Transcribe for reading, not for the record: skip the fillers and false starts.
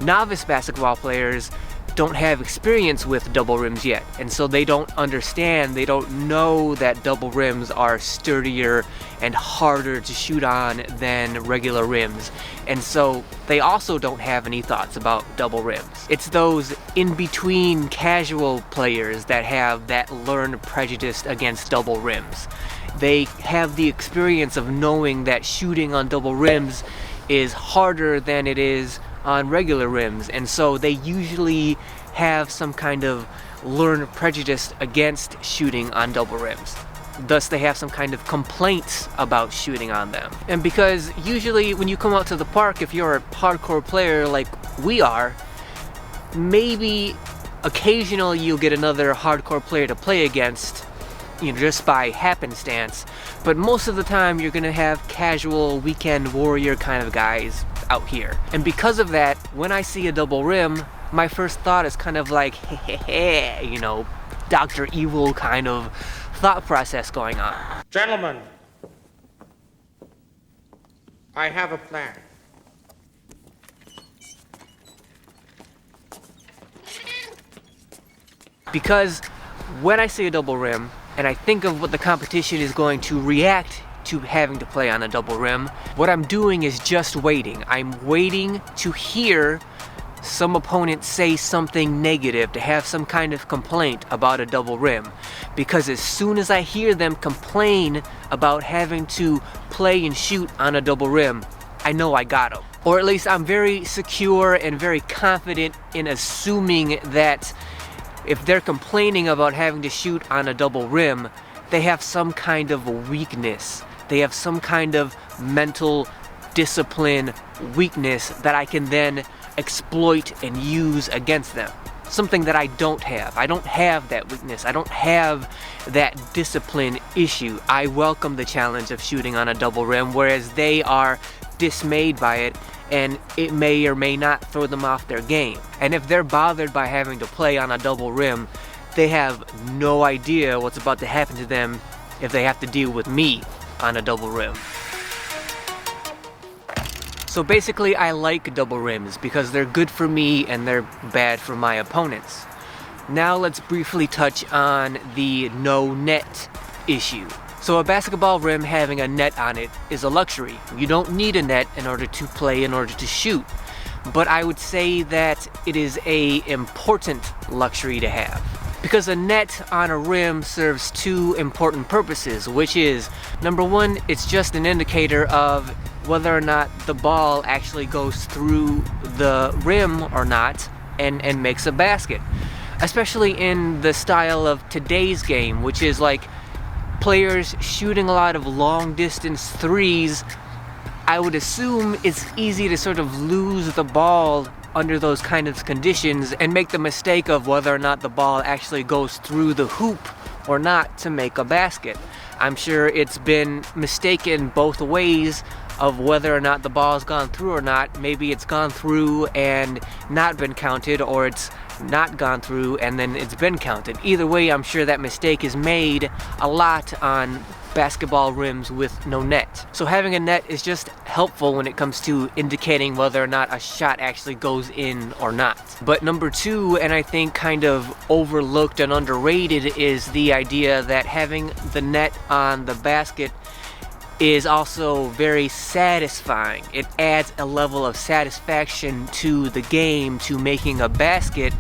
novice basketball players don't have experience with double rims yet, and so they don't understand, they don't know that double rims are sturdier and harder to shoot on than regular rims, and so they also don't have any thoughts about double rims. It's those in-between casual players that have that learned prejudice against double rims. They have the experience of knowing that shooting on double rims is harder than it is on regular rims, and so they usually have some kind of learned prejudice against shooting on double rims. Thus they have some kind of complaints about shooting on them. And because usually when you come out to the park, if you're a hardcore player like we are, maybe occasionally you'll get another hardcore player to play against, just by happenstance, but most of the time you're gonna have casual weekend warrior kind of guys out here. And because of that, when I see a double rim, my first thought is kind of like, hey, Dr. Evil kind of thought process going on. Gentlemen, I have a plan. Because when I see a double rim, and I think of what the competition is going to react to having to play on a double rim, what I'm doing is just waiting. I'm waiting to hear some opponent say something negative, to have some kind of complaint about a double rim. Because as soon as I hear them complain about having to play and shoot on a double rim, I know I got them. Or at least I'm very secure and very confident in assuming that if they're complaining about having to shoot on a double rim, they have some kind of weakness. They have some kind of mental discipline weakness that I can then exploit and use against them. Something that I don't have. I don't have that weakness. I don't have that discipline issue. I welcome the challenge of shooting on a double rim, whereas they are dismayed by it, and it may or may not throw them off their game. And if they're bothered by having to play on a double rim, they have no idea what's about to happen to them if they have to deal with me on a double rim. So basically, I like double rims because they're good for me and they're bad for my opponents. Now let's briefly touch on the no net issue. So a basketball rim having a net on it is a luxury. You don't need a net in order to play, in order to shoot. But I would say that it is an important luxury to have. Because a net on a rim serves two important purposes, which is, number one, it's just an indicator of whether or not the ball actually goes through the rim or not and makes a basket. Especially in the style of today's game, which is like players shooting a lot of long distance threes. I would assume it's easy to sort of lose the ball under those kind of conditions and make the mistake of whether or not the ball actually goes through the hoop or not to make a basket. I'm sure it's been mistaken both ways of whether or not the ball's gone through or not. Maybe it's gone through and not been counted, or it's not gone through and then it's been counted. Either way, I'm sure that mistake is made a lot on basketball rims with no net. So having a net is just helpful when it comes to indicating whether or not a shot actually goes in or not. But number two, and I think kind of overlooked and underrated, is the idea that having the net on the basket is also very satisfying. It adds a level of satisfaction to the game, to making a basket.